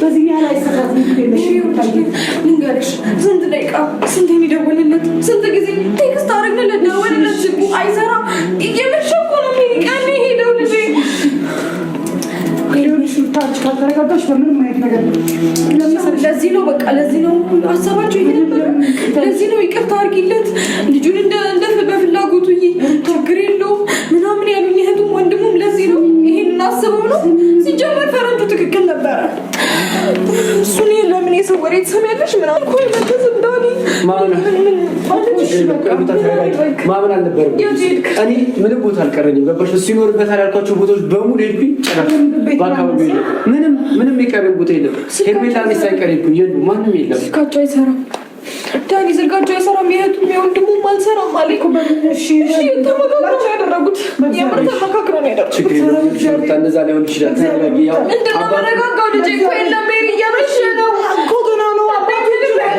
በዚህ ያህል አይሰራትም። ልንገርሽ ስንት ደቂቃ ስንት የሚደወልለት ስንት ጊዜ ቴክስት አደረግንለት ደወልለት ስልኩ አይሰራም። እየመሸ እኮ ነው ቀን ሄደው ልጄ ሌሎች ታች ካተረጋጋሽ በምንም አይነት ነገር ለዚህ ነው በቃ ለዚህ ነው ሀሳባቸው ይሄ ነበር። ለዚህ ነው ይቅርታ አድርጊለት ልጁን እንደ በፍላጎቱ ችግር የለውም ምናምን ያሉኝ እህቱም ወንድሙም ለዚህ ነው ይሄን አስበው ነው። ሲጀመር ፈረንጁ ትክክል ነበረ። እሱን ለምን የሰው ወሬ ትሰሚያለሽ ምናምን እኮ ይመለስ እንዳለ ማመን አልነበረም። እኔ ምንም ቦታ አልቀረኝም። ገባሽ? እሱ ይኖርበታል ያልኳቸው ቦታዎች በሙሉ ሄድኩኝ። በአካባቢ ምንም የቀረኝ ቦታ የለም። ሄርሜላ እኔ ሳይቀርብኝ ማንም የለም። ስልካቸው አይሰራም ዳኒ፣ ስልካቸው አይሰራም። የእህቱም የወንድሙም አልሰራም አለኝ። ተመካክረው ያደረጉት የምር ተመካክረው ነው ያደረጉት። እንደዛ ሊሆን ይችላል። ተረጋጊ። ያው እንደማረጋጋው ልጄ እኮ የለም ሜሪ እያመሸ ነው እኮ ገና ነው። አባቱ እጅ ላይ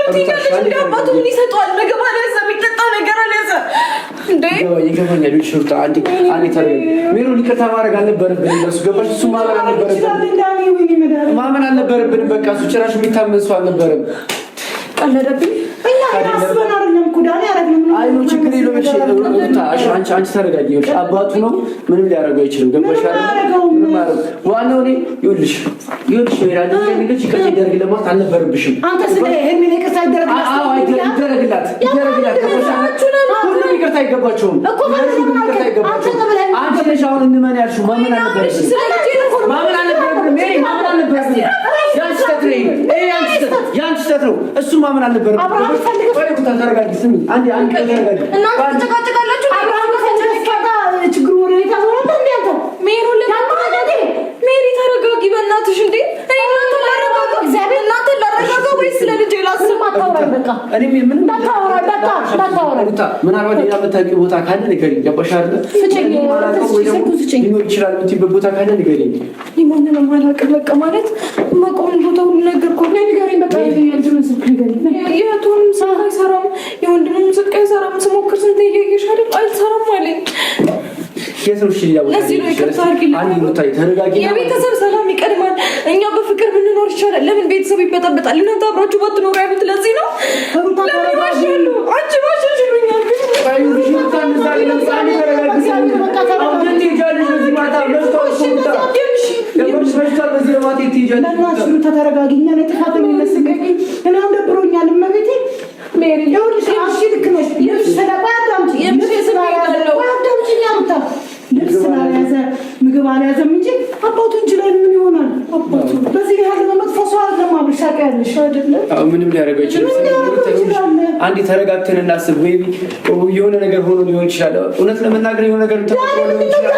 ነው ትይኛለች። እንደ አባቱ ምን ይሰጠዋል? ምግብ አልያዘ የሚጠጣ ነገር አልያዘ እንዴ? ይገባኛል። ሹርታ አንዴ ተረጋጊ። ሜሮን ይቅርታ ማድረግ አልነበረብንም። እሱ ገባሽ? እሱ ማመን አልነበረብንም። በቃ እሱ ጭራሽ የሚታመን ሰው አልነበረም። ቀለደብኝ። እኛ አስበን አይደለም እኮ ዳኒ አይደለም። አይ ነው ችግር የለውም። እሺ አንቺ ተረጋጊ። አባቱ ነው ምንም ሊያደርገው አይችልም። ገባሽ አይደል? ምንም ማለት ዋናው እኔ ይኸውልሽ ሜራን ልጅ ይቅርታ ይደረግልላት አልነበረብሽም። አንተ ስለ ሄርሜላ ይቅርታ ይደረግላት። አዎ ይደረግላት። ሁሉም ይቅርታ አይገባቸውም። አንቺ ነሽ አሁን እንመን ያልሽው ማመን አልነበረብሽም። ማመን አልነበረብሽም። ሜሪ ማመን አልነበረብሽም። ያንቺ ስህተት ነው። እሱ ማመን አልነበረብሽም። ተረጋጊ። ስሚ አንዴ ተረጋጊ። እናንተ ተጨቃጨቃላችሁ። አብርሃም ችግሩ ወሬ ታወራለህ እንዴ? አንተ ሜሪ ተረጋጊ በእናትሽ። እንዴ እናንተ ላረጋጋ ወይስ ለልጄ ላስብ? አታወራኝ በቃ እኔ ምን እንዳታወራ ምናልባት ሌላ የምታውቂው ቦታ ካለ ንገሪኝ። ገባሽ አይደል? ስጭኝ ሊኖር ይችላል የምትይበት ቦታ ካለ ንገሪኝ። ማንንም አላውቅም። በቃ ማለት መቆምን ቦታ ሁሉ ነገር እኮ ንገሪኝ። በቃ የእንትኑን ስልክ ንገሪኝ። የእህቱንም ስልክ አይሰራም፣ የወንድሙም ስልክ አይሰራም። ስሞክር ስንት እያየሽ አይደል? አይሰራም አለኝ። ለዚህ ነው ይቅርታ አድርጊልኝ። የቤተሰብ ሰላም ይቀድማል። እኛ በፍቅር ብንኖር ይቻላል። ለምን ቤተሰብ ይበጠበጣል? እናንተ አብራችሁ ባትኖሩ ያሉት ለዚህ ነው። ለምን ይዋሻሉ? አንቺ ዋሸሽ ይሉኛል። ተረጋጊኛ ነው ተፋተኝነት ስቀቂ እና ደብሮኛል። እመቤቴ ሜሪ ይኸውልሽ አሺ ልክ ነሽ። ስለባዳምጪ ልብስ ስላልያዘ ምግብ አልያዘም እንጂ አባቱ እጅ ላይ ምን ይሆናል? አባቱ በዚህ ያህል መጥፎ ሰው አይደለም። አብርሻቃ ያለሽ አይደለ? ምንም ሊያደርግ አይችልም። አንዴ ተረጋግተን እናስብ። ወይ የሆነ ነገር ሆኖ ሊሆን ይችላል። እውነት ለመናገር የሆነ ነገር ተፈጥሮ ሊሆን ይችላል።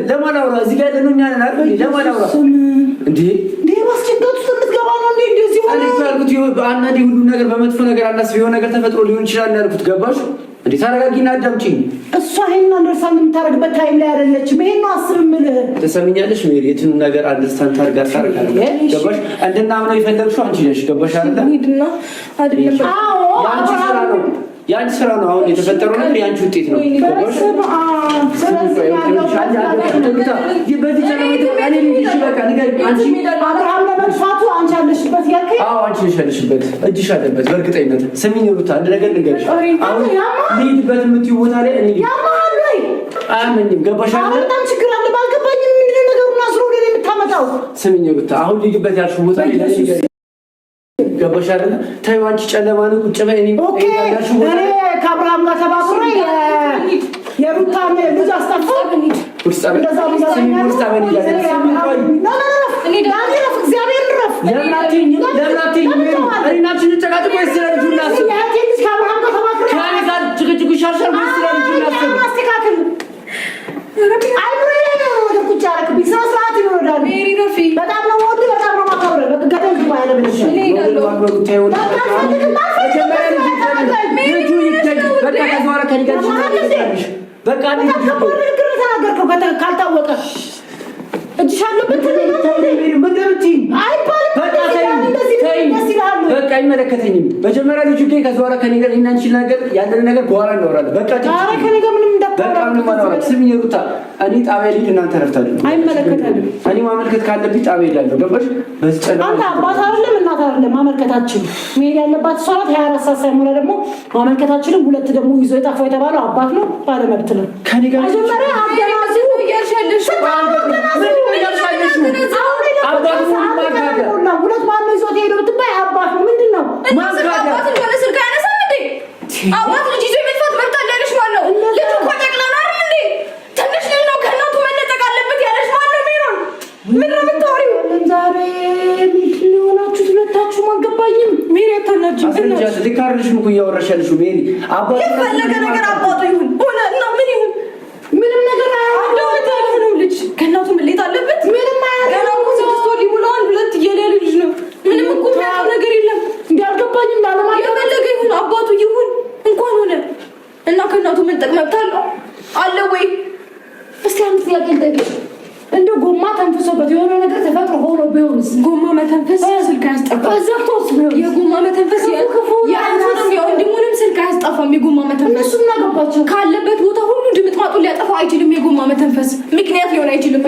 ለማን አውራ? እዚህ ጋር ያለነው እኛ ነን አይደል? ለማን አውራ እንዴ? ማስጨንቀቱ ስትገባ ነው እንዴ? እንደዚህ ሆነ ያልኩት አንዳንዴ ሁሉ ነገር በመጥፎ ነገር አናስብ። የሆነ ነገር ተፈጥሮ ሊሆን ይችላል ያልኩት። ገባሽ እንዴ? ተረጋጊና አዳምጪኝ። እሷ ይሄን አንደርስታንድ የምታደርግበት ታይም ላይ አይደለችም። ይሄን ነው አስብ የምልህ። ትሰሚኛለሽ ሜሪ? የትኛውን ነገር አንደርስታንድ ታደርጋለሽ? ገባሽ? እንድናምነው የፈለግሽው አንቺ ነሽ። ገባሽ አይደል? ሂድና አይደለም ያንቺ ስራ ነው። ያንቺ ስራ ነው። አሁን የተፈጠረው ነገር ያንቺ ውጤት ነው። ገባሽ? አብርሃም ለመጥፋቱ አንቺ አለሽበት ያልከኝ? አዎ አንቺ ነሽ ያለሽበት። እጅሽ አለበት በእርግጠኝነት። ስሚኝ ሩታ፣ አንድ ነገር ልንገርሽ። አሁን ልሂድበት የምትይው ቦታ ላይ እኔ አያመኝም። ገባሽ አይደል? በጣም ችግር አለ። ባልገባኝም ምንድን ነው ነገሩን አስሮ ወደ እኔ የምታመጣው? ስሚኝ ሩታ፣ አሁን ልሂድበት ያልሽው ቦታ ላይ ገባሽ አይደል? ተይው አንቺ ጨለማ ነው። ቁጭ በይ። እኔ ከአብርሃም ጋር ተባብሬ የሩታን ልጅ አስጠፋኝ። በቃ ካልታወቀ እጅሽ አለበት በቃ አይመለከተኝም። መጀመሪያ ልጁ ከዛ በኋላ ከኔ ጋር እናንቺ ነገር ያለን ነገር በኋላ እናወራለን። በቃ ከኔ ጋር ምንም በጣም ነው ማለት ስሚኝ ሩታ እኔ ጣቢያ ልሂድ እናንተ ረፍታለሁ አይመለከታልም እኔ ማመልከት ካለብኝ ጣቢያ እሄዳለሁ ገባሽ በዚህ ጨለማ አንተ አባት አይደለም እናት አይደለም ማመልከታችን መሄድ ያለባት እሷ ናት 24 ሰዓት ሳይሞላ ደግሞ ማመልከታችንም ሁለት ደግሞ ይዞ የጣፋው የተባለው አባት ነው ባለመብት ነው ከኔ ጋር መጀመሪያ አገናዝ ነው እያልሻለሽ አባት ነው ሁለት ማን ይዞት ሄዶ ብትባይ አባት ነው ምንድነው አባት እንደሆነ ስልክ አያነሳም እንዴ አባት ልጅ ይዞ የመጥፋት መብት አለሽ ማለት ነው ልጅ እኮ ጠቅላላ አይደል እንዴ ትንሽ ልጅ ነው ከእናቱ መነጠቅ አለበት ያለሽ ማለት ነው ሜሮን ምን ነው የምታወሪው ዛሬ ምንድን ነው የሆናችሁት ሁለታችሁም አልገባኝም ሜሪ አታናጅም አስረጃት ልካርልሽም እኮ እያወራሽ ያለሽው ሜሪ አባቱ የፈለገ ነገር አባቱ ይሁን ሆነ እና ምን ይሁን ምንም ነገር አያደርግም ልጅ ከእናቱ መለየት አለበት ምንም አያደርግም ሶስት ወር ሊሞላው ሁለት እየለያ ልጅ ነው ምንም እኮ ነገር የለም እንዳልገባኝም ላለማለት የፈለገ ይሁን አባቱ ይሁን እንኳን ሆነ እና ከእናቱ መንጠቅ መብት አለ ወይ እስቲ አንተ ጥያቄ ልጠይቅሽ እንደው ጎማ ተንፍሶበት የሆነ ነገር ተፈጥሮ ሆኖ ቢሆንስ ጎማ መተንፈስ ስልክ አያስጠፋም ዘግቶስ የጎማ መተንፈስ የአንተንም የወንድሙንም ስልክ አያስጠፋም የጎማ መተንፈስ እሱም እናገባቸው ካለበት ቦታ ሁሉ ድምጥማጡን ሊያጠፋው አይችልም የጎማ መተንፈስ ምክንያት ሊሆን አይችልም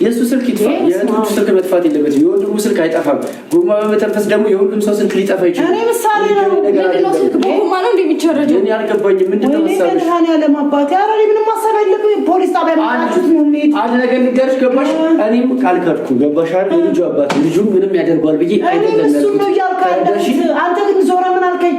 የእሱ ስልክ ይጥፋ የእንቱ ስልክ መጥፋት የለበትም የወንድሙ ስልክ አይጠፋም ጎማ በመተንፈስ ደግሞ የሁሉም ሰው ስልክ ሊጠፋ ይችላል እኔ ምሳሌ ነው ምንድነው ስልክ በጎማ ነው እንደሚቸረጀው እኔ አልገባኝም ምንድነው ሀሳብሽ ያለ ማባቴ ኧረ ምንም ማሰብ የለብኝም ፖሊስ ጣቢያ ማጣችሁት ነው እንዴ አንድ ነገር ልንገርሽ ገባሽ እኔም ካልከድኩ ገባሽ አይደል ልጁ አባት ልጁ ምንም ያደርጓል ብዬ አይደለም እሱ ነው ያልካለሽ አንተ ግን ዞራ ምን አልከኝ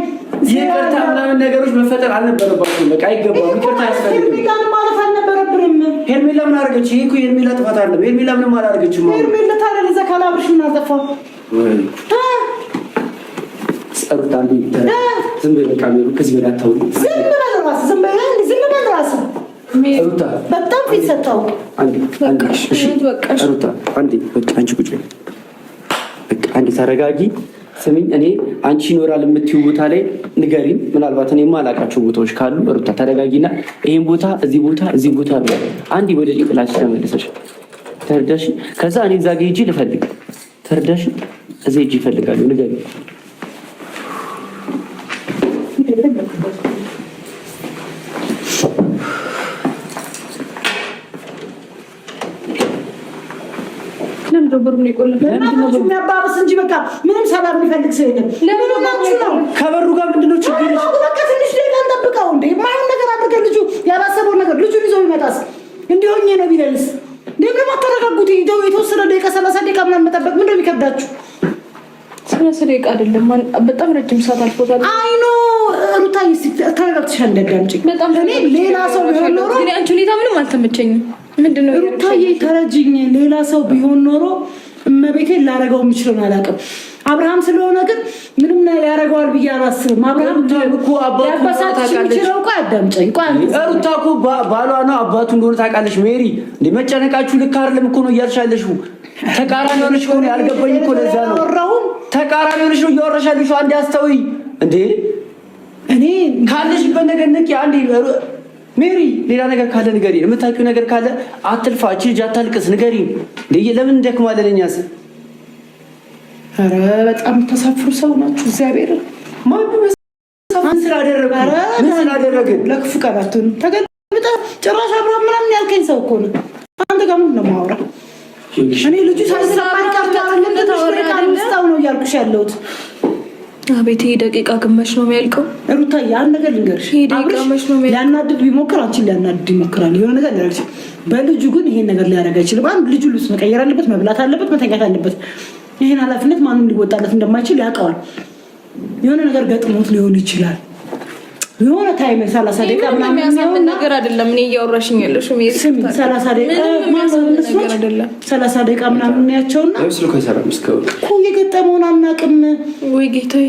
ይቅርታ ምናምን ነገሮች መፈጠር አልነበረባቸውም በቃ አይገባም ይቅርታ ያስፈልጋል ሄርሜላን ማለት አልነበረብንም ሄርሜላ ምን አደረገች ይሄ እኮ ሄርሜላ ጥፋት አይደለም ሄርሜላ ምንም አላደረገችም ሄርሜላ ታዲያ ለዛ ካላብርሽ ምን አጠፋው ጸሩት አንዱ ዝም ብለህ በቃ ከዚህ በላይ አታውሪ ዝም በል ራስህ ሩታ በጣም ፊት ሰጣው አንዴ እሺ ሩታ አንዴ በቃ አንቺ ቁጭ በቃ አንዴ ተረጋጊ ስሚኝ እኔ አንቺ ይኖራል የምትይው ቦታ ላይ ንገሪኝ ምናልባት እኔ የማላውቃቸው ቦታዎች ካሉ ሩታ ተረጋጊና ይሄን ቦታ እዚህ ቦታ ብለ አንዴ ወደ ጭንቅላትሽ ተመለሰሽ ተረዳሽ ከዛ እኔ እዛ ጋር ሂጂ ልፈልግ ተረዳሽ እዚህ ሂጂ እፈልጋለሁ ንገሪኝ በሩን ይቆልፋል ለምን የሚያባብስ እንጂ በቃ ምንም ሰላም የሚፈልግ ሰው የለም ለምን ነው ከበሩ ጋር ምንድነው ችግር በቃ ትንሽ ደቂቃ እንጠብቀው እንዴ ማይሆን ነገር አድርገ ልጁ ያላሰበው ነገር ልጁን ይዞ ይመጣስ እንዲሆኝ ነው ቢለንስ ደግሞ አተረጋጉት የተወሰነ ደቂቃ 30 ደቂቃ ምናምን መጠበቅ ምንድነው የሚከብዳችሁ 30 ደቂቃ አይደለም በጣም ረጅም ሰዓት አልፎታል አይኖ ሩታዬ ተረጋግተሽ እንደዳምጪ በጣም እኔ ሌላ ሰው ቢሆን ኖሮ ግን አንቺ ሁኔታ ምንም አልተመቸኝም ምንድነው ሩታዬ ተረጅኝ ሌላ ሰው ቢሆን ኖሮ እመቤቴን ላረጋው የምችለውን አላውቅም አብርሃም ስለሆነ ግን ምንም ያረጋዋል ብዬ አላስብም አብርሃም እኮ አባቱ ታውቃለች እኮ አዳምጪኝ ሩታ እኮ ባሏ ነው አባቱ እንደሆነ ታውቃለች ሜሪ እንደ መጨነቃችሁ ልክ አይደለም እኮ ነው እያልሻለሽው ተቃራኒ ሆነሽ እኮ ነው ያልገባኝ እኮ ለዛ ነው ተቃራኒ ሆነሽ ነው እያወራሻለሽው አንዴ አስተውይ እንዴ እኔ ካለሽበት ነገር ንቂ አንዴ ሜሪ ሌላ ነገር ካለ ንገሪ የምታውቂው ነገር ካለ አትልፋ እቺ ልጅ አታልቅስ ንገሪ ለምን እንደክማለን እኛስ ኧረ በጣም ተሳፍሩ ሰው ናችሁ እግዚአብሔር ማን ስላደረገ ለክፉ ቀናቱን ተገልብጠ ጭራሽ አብርሃም ምናምን ያልከኝ ሰው እኮ ነው አንተ ጋር ምንድን ነው የማወራው እኔ ልጁ ሳይሰማኝ ቀርቶ አይደለም ነው እያልኩሽ ያለሁት አቤት ደቂቃ ግማሽ ነው የሚያልቀው ሩታ ያን ነገር ልንገርሽ ሊያናድድ ቢሞክር አንቺን ሊያናድድ ይሞክራል የሆነ ነገር ሊያደርግሽ በልጁ ግን ይሄን ነገር ሊያደርግ አይችልም አንድ ልጁ ልብስ መቀየር አለበት መብላት አለበት መተኛት አለበት ይሄን ኃላፊነት ማንም ሊወጣለት እንደማይችል ያውቀዋል የሆነ ነገር ገጥሞት ሊሆን ይችላል የሆነ ታይም 30 ደቂቃ ምናምን ነገር አይደለም እኔ እያወራሽኝ ያለሽው 30 ደቂቃ ነገር አይደለም 30 ደቂቃ ምናምን ያቸውና ስልኩ አይሰራም እስከው እኮ የገጠመውን አናውቅም ወይ ጌታዬ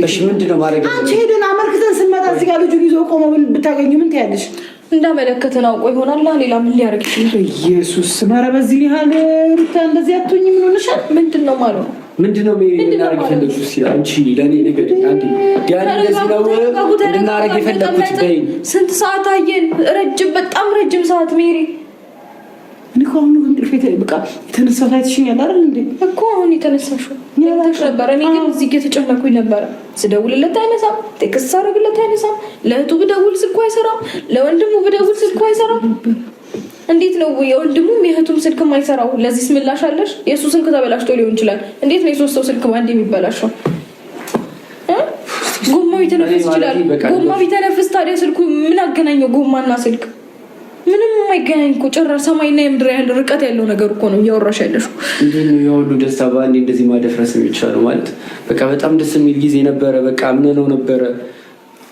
እሺ ምንድነው ማለት አንቺ ሄደን አመልክተን ስንመጣ እዚህ ጋር ልጁን ይዞ ቆሞ ብታገኙ ምን ትያለሽ እንዳመለከተን አውቆ ይሆናል ሌላ ምን ሊያርግ ይችላል ኢየሱስ ማረ በዚህ ያህል ሩታ እንደዚህ አትሁኝ ምን ሆነሻል ምንድነው ማለት ነው ምንድነው እናረግ ፈለግሽ አንቺ ለኔ ነገር አንዴ ዲያና እንደዚህ ነው እናረግ የፈለግኩት በይ ስንት ሰዓት አየን በጣም ረጅም ሰዓት ሜሪ እኔ እኮ አሁን እንቅልፌ በቃ የተነሳሁት አይተሽኛል አይደል እንዴ? እኮ አሁን የተነሳሽው ያላሽ ነበር። እኔ ግን እዚህ እየተጨነኩኝ ነበረ። ስደውልለት አይነሳም፣ ቴክስት ሳደርግለት አይነሳም። ለእህቱ ብደውል ስልኩ አይሰራም፣ ለወንድሙ ብደውል ስልኩ አይሰራም። እንዴት ነው የወንድሙም የእህቱም ስልክ የማይሰራው? ለዚህ ምላሽ አለሽ? የእሱ ስልክ ተበላሽቶ ሊሆን ይችላል። እንዴት ነው የሶስት ሰው ስልክ በአንድ የሚበላሸው? ጎማው ሊተነፍስ ይችላል። ጎማው ቢተነፍስ ታዲያ ስልኩ ምን አገናኘው? ጎማና ስልክ ምንም የማይገናኝ እኮ ጭራሽ ሰማይና የምድር ያህል ርቀት ያለው ነገር እኮ ነው እያወራሽ ያለሽው። እንዴት ነው የሁሉ ደስታ በአንዴ እንደዚህ ማደፍረስ የሚቻለው? ማለት በቃ በጣም ደስ የሚል ጊዜ ነበረ። በቃ ምን ነው ነበረ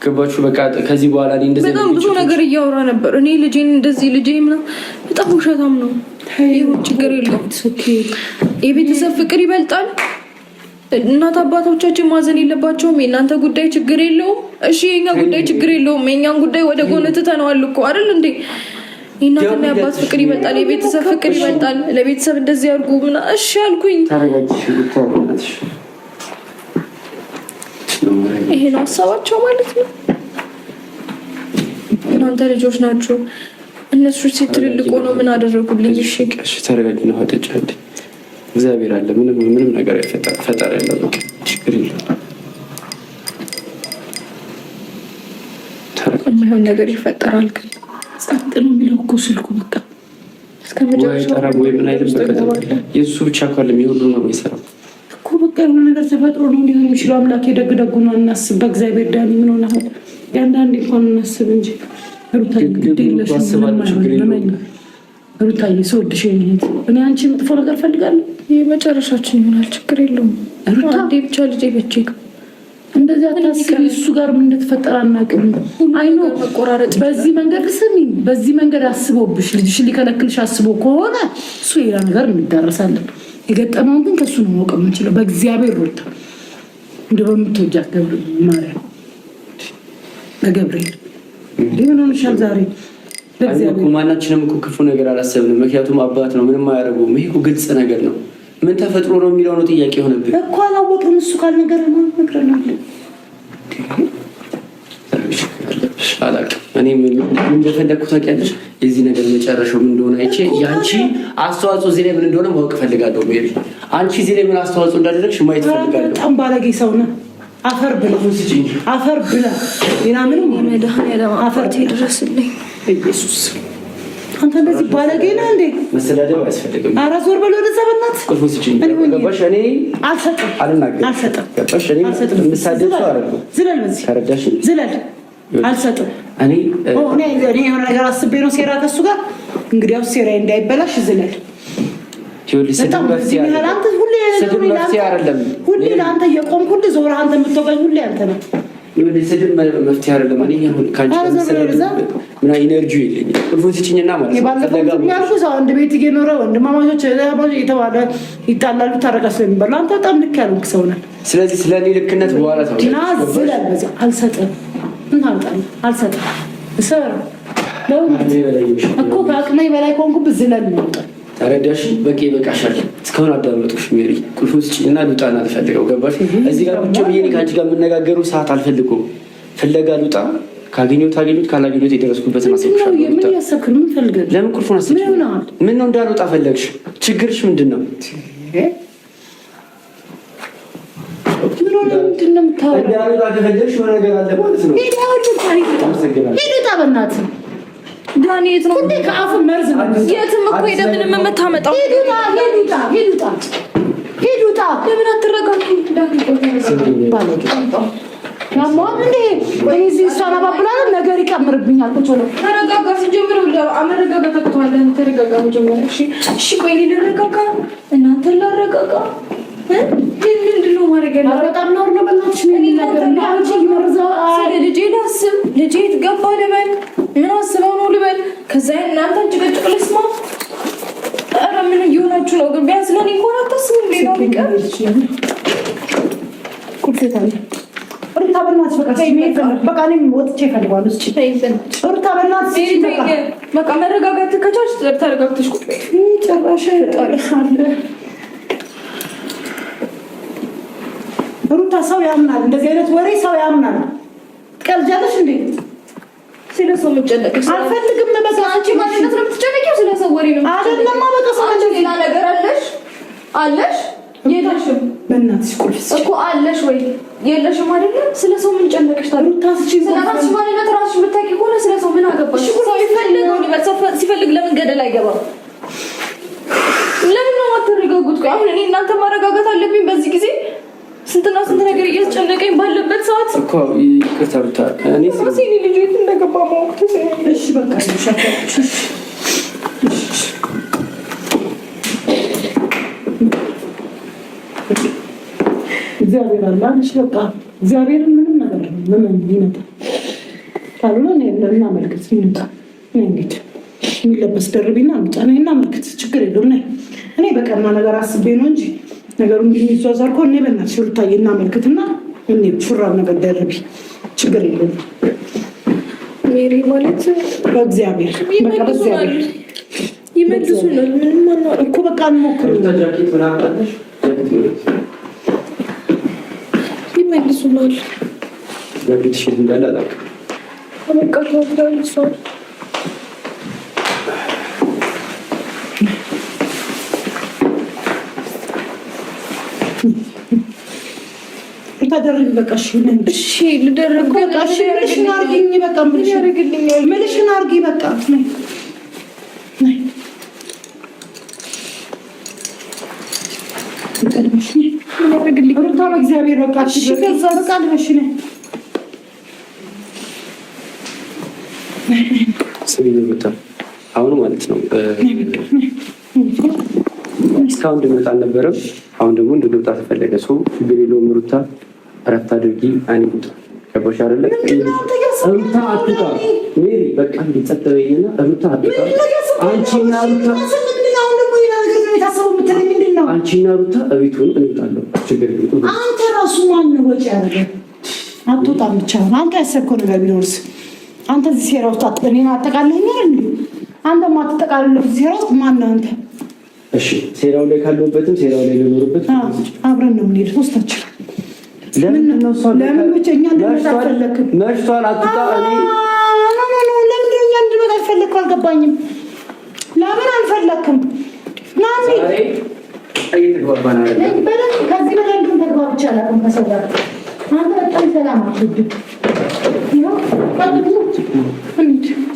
ገባችሁ? በቃ ከዚህ በኋላ እኔ እንደዚህ በጣም ብዙ ነገር እያወራ ነበር። እኔ ልጄን እንደዚህ ልጄ ምናምን በጣም ውሸታም ነው። ይሄው ችግር የለውም። የቤተሰብ ፍቅር ይበልጣል። እናት አባቶቻችን ማዘን የለባቸውም። የእናንተ ጉዳይ ችግር የለውም። እሺ የኛ ጉዳይ ችግር የለውም። የኛን ጉዳይ ወደ ጎን ትተነዋል እኮ አይደል እንዴ? የእናትና የአባት ፍቅር ይበልጣል። የቤተሰብ ፍቅር ይበልጣል። ለቤተሰብ እንደዚህ አድርጉ ምና እሺ አልኩኝ። ይሄ ነው ሀሳባቸው ማለት ነው። እናንተ ልጆች ናቸው። እነሱ ሴት ትልልቅ ሆኖ ምን አደረጉልኝ? እሺ ተረጋጊ ነው አትጫወት። እግዚአብሔር አለ። ምንም ነገር አይፈጠር። ፈጣሪ ያለ በቃ ችግር የለም። የማይሆን ነገር ይፈጠራል። ግን ጸጥ ነው የሚለው እኮ ስልኩ በቃ እስከመጨረሻው ወይ ምን አይደለም። በቃ የእሱ ብቻ እኮ አይደለም የሁሉ ነው የሚሰራው እኮ በቃ የሆነ ነገር ተፈጥሮ ነው ሊሆን የሚችለው። አምላክ የደግ ነው እናስብ። በእግዚአብሔር ዳኒ ምን ሆነ አሁን ያንዳንዴ እንኳን እናስብ እንጂ ሩታ ግድ የለሽም። ሩታዬ ስወድሽ እኔ አንቺ መጥፎ ነገር ፈልጋለሁ። ይህ መጨረሻችን ይሆናል። ችግር የለውም። አንዴ ብቻ ልጄ በቼ እንደዚህ አታስቢ። እሱ ጋር ምን እንደተፈጠረ አናውቅም። አይኖ መቆራረጥ በዚህ መንገድ ስሚ፣ በዚህ መንገድ አስቦብሽ ልጅሽን ሊከለክልሽ አስቦ ከሆነ እሱ ሌላ ነገር እንደረሳለን። የገጠመውን ግን ከሱ ነው ማወቅ የምንችለው። በእግዚአብሔር ሩታ እንደ በምትወጃት ገብርኤል ማርያም በገብርኤል ምን ሆነሻል ዛሬ? ማናችንም እኮ ክፉ ነገር አላሰብንም። ምክንያቱም አባት ነው፣ ምንም አያደርጉም። ይሄ እኮ ግልጽ ነገር ነው። ምን ተፈጥሮ ነው የሚለው ነው ጥያቄ የሆነብን እኮ። አላወቅም። እሱ ካልነገረን ነው ነግረናል። አላውቅም እኔ ምን እንደፈለግኩ ታውቂያለሽ? የዚህ ነገር መጨረሻው ምን እንደሆነ አይቼ የአንቺ አስተዋጽኦ እዚህ ላይ ምን እንደሆነ ማወቅ እፈልጋለሁ። ሜሪ አንቺ እዚህ ላይ ምን አስተዋጽኦ እንዳደረግሽ ማየት እፈልጋለሁ። በጣም ባለጌ ሰው ነህ። አፈር ብላ አፈር ብላ ሌላ ምንም መድኃኒዓለም አፈር ድረስልኝ ኢየሱስ። አንተ እንደዚህ ባለጌ ነህ እንዴ? መሰዳደብ አያስፈልግም። ኧረ ዞር በል ወደዛ በእናትህ። ቁልፉን ስጪኝ። ገባሽ? እኔ አልሰጥም አልናገርም። አልሰጥም። ገባሽ? እኔ የምሳደብ ሰው አይደለሁም። ዝለል፣ በዚህ ተረዳሽ? ዝለል። አልሰጥም። እኔ የሆነ ነገር አስቤ ነው ሴራ ከእሱ ጋር። እንግዲያውስ ሴራዬ እንዳይበላሽ ዝለል። ሁሌ ለአንተ እየቆምኩ ሁሌ ዞረህ አንተ የምትወጋኝ ሁሌ አንተ ነው። ስድብ መፍትሄ አይደለም። ምን ኢነርጂ የለኝም። ቁልፉን ስጪኝና ማለት ነው። ሰው አንድ ቤት እየኖረ ወንድማማቾች የተባለ ይጣላሉ ታረቃ ስለሚባል አንተ በጣም ልክ ያልክ ሰው ነህ። ስለዚህ ስለ እኔ ልክነት በኋላ ሰው ዝለል። በዚህ አልሰጥም። እንታውጣለህ። አልሰጥም። እኮ ከአቅሜ በላይ ከሆንኩብህ ዝለል ነው። ተረዳሽ? በቂ በቃሻል። እስካሁን አዳመጥኩሽ ሜሪ። ቁልፉን ስጪኝና ልውጣና ልፈልገው። ገባሽ? እዚህ ጋር ቁጭ ብዬ ከአንቺ ጋር የምነጋገሩ ሰዓት አልፈልገውም። ፍለጋ ልውጣ። ካገኘሁት አገኘሁት፣ ካላገኘሁት የደረስኩበትን አሰብሻለሁ። ለምን ቁልፉን አስጪኝ? ምን ነው እንዳልወጣ ፈለግሽ? ችግርሽ ምንድን ነው? እንዳልወጣ ከፈለግሽ የሆነ ነገር አለ ማለት ነው። ሄዱጣ በእናትህ ዳኒ የት ነው? ከአፉ መርዝ ነው። የትም እኮ ሄደህ ምንም የምታመጣው ሄዱጣ። ለምን አትረጋግም? እሷን አባብላለሁ ነገር ይቀምርብኛል። ቁጭ ብለው ተረጋጋ። ሲጀምር አመረጋጋት አቅቷለን። ተረጋጋ መጀመሪያ። እሺ ቆይ ልረጋጋ፣ እናንተን ላረጋጋ። ምንድን ነው ማድረግ ያለ? በጣም ነውር ነው። በእናትሽ ልጄ ላስብ። ልጄ የት ገባ ልበል? ምን አስበው ነው ልበል? ከዛ እናንተን ጭቅጭቅ ልስማ? ኧረ ምን እየሆናችሁ ነው? ግን ቢያንስ ለእኔ እንኳን አታስቡም። ሌላው ቢቀር ሩታ በእናትሽ በቃ እኔም ወጥቼ እፈልገዋለሁ። ሩታ በእናትሽ በቃ መረጋጋት ከቻልሽ ተረጋግተሽ ቁጭ በይ። ጭራሽ ጣልሻለ። ሩታ ሰው ያምናል። እንደዚህ አይነት ወሬ ሰው ያምናል። ትቀልጃለሽ እንዴ? ስለሱ ሰው መጨነቅሽ አልፈልግም። በቃ አንቺ ማንነት ነው የምትጨነቂው፣ ስለ ሰው ወሬ ነው አይደለም። በቃ ሰው ሌላ ነገር አለሽ የለሽም። በእናትሽ ቁልፍ እኮ አለሽ ወይ የለሽም አይደለም። ስለ ሰው ምን ጨነቅሽ ታዲያ? ስለ ራስሽ ማንነት ራስሽ ብታውቂ ከሆነ ስለ ሰው ምን አገባሽ? ሰው ሲፈልግ ለምን ገደል አይገባም? ለምን ነው አትረጋጉት? ቆይ አሁን እኔ እናንተ ማረጋጋት አለብኝ በዚህ ጊዜ? ስንትና ስንት ነገር እያስጨነቀኝ ባለበት ሰዓት እኮ ይቅርታ ብታ እኔ ሲኒ ልጅ የት እንደገባ ማወቅ ተሰለኝ። እሺ በቃ እግዚአብሔር አላንሽ በቃ እግዚአብሔርን ምንም ነገር ምን ይመጣ ካልሆነ እናመልክት ይመጣ እንግዲህ የሚለበስ ደርቢና አምጣና መልክት ችግር የለውም። እኔ በቀና ነገር አስቤ ነው እንጂ ነገሩን ቢሚዟዛር እኮ እኔ በእናትሽ ሩታዬና መልክትና እኔ ሹራብ ነገር ደርቢ ችግር የለውም። ሜሪ ማለት በእግዚአብሔር በቃ በእግዚአብሔር ይመልሱናል። ምንም ማናወራ እኮ በቃ እንሞክር። ጃኬት ምናምን አለሽ? ይመልሱናል። ጃኬት ሽል እንዳለ አላውቅም። በቃ ተወዳልሷል። ታደርግ በቃ እሺ ልደረግ በቃ እሺ ምንሽን አርጊኝ በቃ ምን ያደርግልኛል? ምንሽን አርጊ በቃ ነይ ቀልብሽ ምን ያደርግልኝ? ሩታ በእግዚአብሔር በቃ እሺ ከዛ በቃ ልበሽ ነይ ስሚኝ ሩታ አሁን ማለት ነው እስካሁን እንድንወጣ አልነበረም። አሁን ደግሞ እንድንወጣ ተፈለገ። ሰው ችግር የለውም ሩታ እረፍት አድርጊ። እኔ ሩታ ገባሽ አይደለ? ሩታ አትውጣ ሜሪ በቃ ጸጥ በይና ሩታ አትውጣ። አንቺና ሩታ እቤቱን እንውጣለን። ችግር የለውም። አንተ ራሱ ማን ነው ወጪ ያደረገ? አትወጣም ብቻ ነው አንተ ያሰብከው ነገር ቢኖርስ? አንተ እዚህ ሴራ ውስጥ እኔን አጠቃለኸኛል እንዴ? አንተ ማትጠቃለለው እዚህ ሴራ ውስጥ ማን ነው አንተ? እሺ ሴራው ላይ ካለሁበትም ሴራው ላይ ልኖርበት አብረን ነው የምንሄድ ሶስታችን። ለምን ነው ለምን ብቻኛ እንድንመጣ አልፈለክም? መሽቷል። አትውጣ። እኔ ለምን እኛ እንድንመጣ አልፈለክም? አልገባኝም። ለምን አልፈለክም? ናኒ እየተግባባን አይደል? በደንብ ከዚህ በላይ ግን ተግባብቼ አላውቅም ከሰው ጋር። አንተ በጣም ሰላም አትወድም።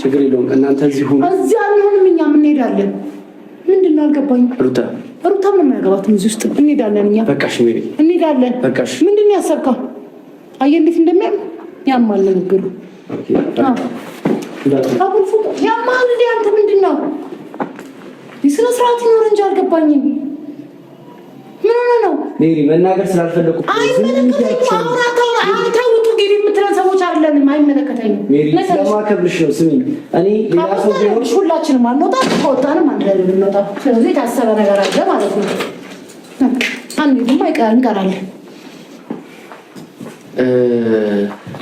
ችግር የለውም። እናንተ እዚህ ሁኑ። እዚያ አልሆንም። እኛም እንሄዳለን። ምንድን ነው አልገባኝም። ሩታ ምንም አያገባትም። እዚህ ውስጥ እንሄዳለን። እኛ በቃሽ ሜሪ እንሄዳለን። በቃሽ። ምንድን ነው ያሰብከው? አየህ እንዴት እንደሚያም ያማል ንግግሩ። ያማል እንደ አንተ ምንድን ነው የስነ ስርዓት ይኖር እንጂ አልገባኝም። ምን ሆነ ነው ሜሪ? መናገር ስላልፈለኩ አይመለከተኝም። አንተ ውጡ ግቢ የምትለን ሰዎች አይደለንም። አይመለከተኝም። ሜሪ ስለማከብርሽ ነው። ስሚኝ እኔ ሌላ ሰው ቢሆን ሁላችንም አንወጣም፣ ከወጣንም አንድ ላይ ልንወጣ። ስለዚህ የታሰበ ነገር አለ ማለት ነው። አንዴም እንቀራለን።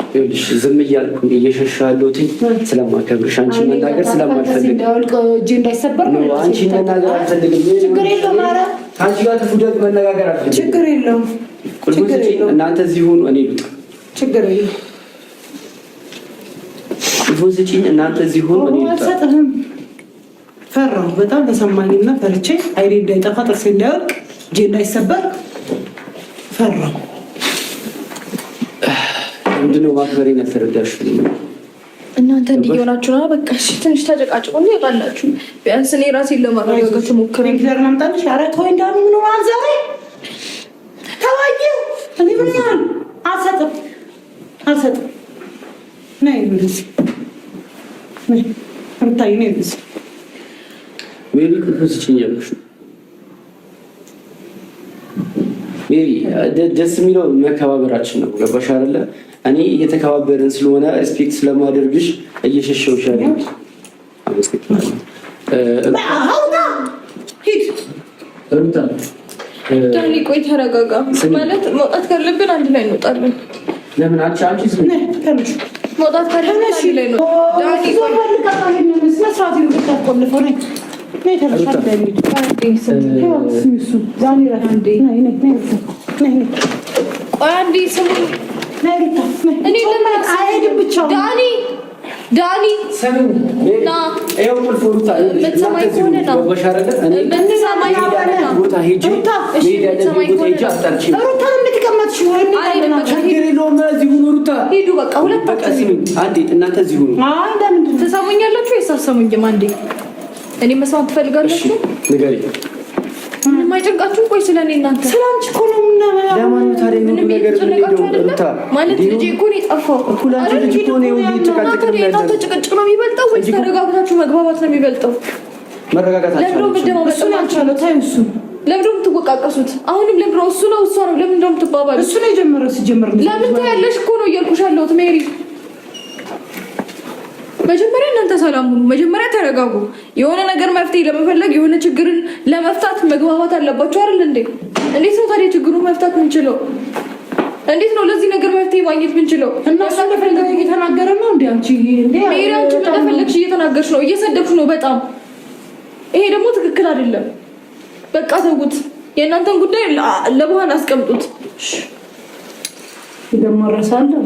ይኸውልሽ ዝም እያልኩ እየሸሻ ያለሁት ስለማከብርሽ፣ አንቺ መናገር ስለማልፈልግ እጄ እንዳይሰበር ነው። አንቺ መናገር አልፈልግም። ችግር የለውም። ኧረ አንቺ ጋር ክፉ ደግ መነጋገር አልፈልግም። ችግር የለውም። እናንተ እዚህ ሁኑ፣ እኔ ልውጣ። ችግር የለውም። ቁልፉን ስጪኝ። እናንተ እዚህ ሁኑ፣ እኔ ልውጣ። አልሰጥህም። ፈራሁ በጣም ተሰማኝና ፈርቼ አይኔ እንዳይጠፋ ጥርሴ እንዳይወድቅ እጄ እንዳይሰበር ፈራሁ። ምንድነው ማክበሬን ያልተረዳሽው? እናንተ እንዲህ እየሆናችሁ ነው። በቃ እሺ ትንሽ ተጨቃጭቁ ነው ያላችሁ። ቢያንስ እኔ ራሴን ለማረጋጋት ሞክሬ እግዚአብሔር አምጣልሽ። ኧረ ተወኝ እንዳሉ ምን ሆኗል ዛሬ? ተወኝ። እኔ ምን ሆኗል? አልሰጥም። ነይ እንደዚህ ነይ ሩታዬ ነይ እንደዚህ ሜሪ ቁልፉን ስጪኝ እያልኩሽ ነው። ሜሪ ደስ የሚለው መከባበራችን ነው። ገባሽ አይደለ? እኔ እየተከባበርን ስለሆነ ሪስፔክት ስለማደርግሽ እየሸሸሁሽ ያለሁት። ዳኒ ቆይ ተረጋጋ። ማለት መውጣት ካለብን አንድ ላይ እንወጣለን። ለምን አንቺ መውጣት ካለብን አንድ ላይ ነው። ዳኒ ቆይ ዳኒ ሰምን ይኸው ቁልፍ ሩታ የምትሰማኝ ከሆነ ነው የምትሰማኝ ከሆነ ነው ቦታ ሄጄ ሄድ ያለብኝ ቦታ ሄጄ አስጠርቼ ሩታ እንደተቀመጥሽ ወይ ችግር የለውም እዚህ ሁኑ ሩታ ሂዱ በቃ ሁለታችሁ አንዴ እናንተ እዚህ ሁኑ ለምንድን ትሰሙኛላችሁ ወይስ አትሰሙኝም አንዴ እኔ መስማት ትፈልጋላችሁ ንገሪኝ ምንም አይጨንቃችሁም ቆይ ስለኔ እናንተ ስላንቺ እኮ ነው የምናወራው ለማን ታዲያ ነው ነገር ሩታ ማለት ልጄ እኮ ነው የጠፋው እኩላንቺ ልጅ እኮ ነው እናንተ ጭቅጭቅ ነው የሚበልጠው ወይስ ተረጋግታችሁ መግባባት ነው የሚበልጠው መረጋጋት እሱ ለምንድነው የምትወቃቀሱት አሁንም ለምንድነው እሱ ነው እሷ ነው ለምንድነው የምትባባሉት እሱ ነው የጀመረው ሲጀመር ለምን ታያለሽ እኮ ነው እያልኩሽ ያለሁት ሜሪ መጀመሪያ እናንተ ሰላም ሁኑ መጀመሪያ ተረጋጉ የሆነ ነገር መፍትሄ ለመፈለግ የሆነ ችግርን ለመፍታት መግባባት አለባችሁ አይደል እንዴ እንዴት ነው ታዲያ ችግሩን መፍታት የምንችለው እንዴት ነው ለዚህ ነገር መፍትሄ ማግኘት የምንችለው እናሱ እንደፈለገ እየተናገረ ነው እንዴ አንቺ እንዴ ሜሪ አንቺ እንደፈለግሽ እየተናገርሽ ነው እየሰደብሽ ነው በጣም ይሄ ደግሞ ትክክል አይደለም በቃ ተውት የእናንተን ጉዳይ ለበኋላ አስቀምጡት ይደመረሳለሁ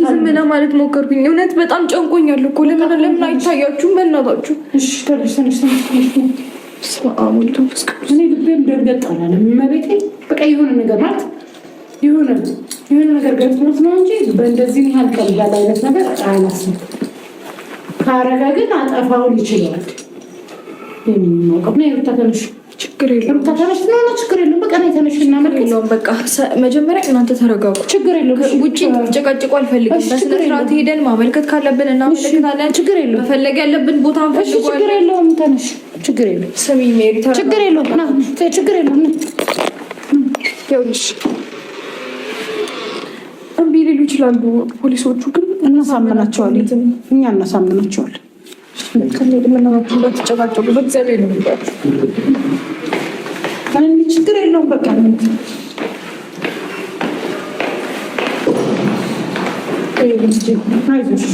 ዝም ለማለት ሞከርኩኝ እውነት በጣም ጨንቆኛል እኮ ለምን አይታያችሁም በእናታችሁ እሺ ተነሽ ስማሙልቱ እኔ ልቤም ደርገጥ አላለም መቤቴ በቃ የሆነ ነገር ማለት የሆነ ነገር ገጥሞት ነው እንጂ በእንደዚህ ያህል ቀላል አይነት ነገር አላስብም ካረጋ ግን አጠፋው ይችላል የሚሞቀው ነው ሩታ ተነሽ ችግር የለውም ሩታ ተነሽ ነው ችግር የለውም በቃ ነው ተነሽና የለውም በቃ መጀመሪያ እናንተ ተረጋጉ ችግር የለውም ውጪ ተጨቃጭቁ አልፈልግም በስነ ስርዓት ሄደን ማመልከት ካለብን እናመልከታለን ችግር የለውም መፈለግ ያለብን ቦታ እንፈልጋለን ችግር የለውም ተነሽ ችግር የለውም ስሚ ሜሪ ተረጋጉ ችግር የለውም ና ችግር የለውም ይኸውልሽ እምቢ ሊሉ ይችላሉ ፖሊሶቹ ግን እናሳምናቸዋለን እኛ እናሳምናቸዋለን ከኔ ለምናችሁ እንዳትጨቃጨቁ በእግዚአብሔር ነው እኔ ችግር የለውም በቃ አይዞሽ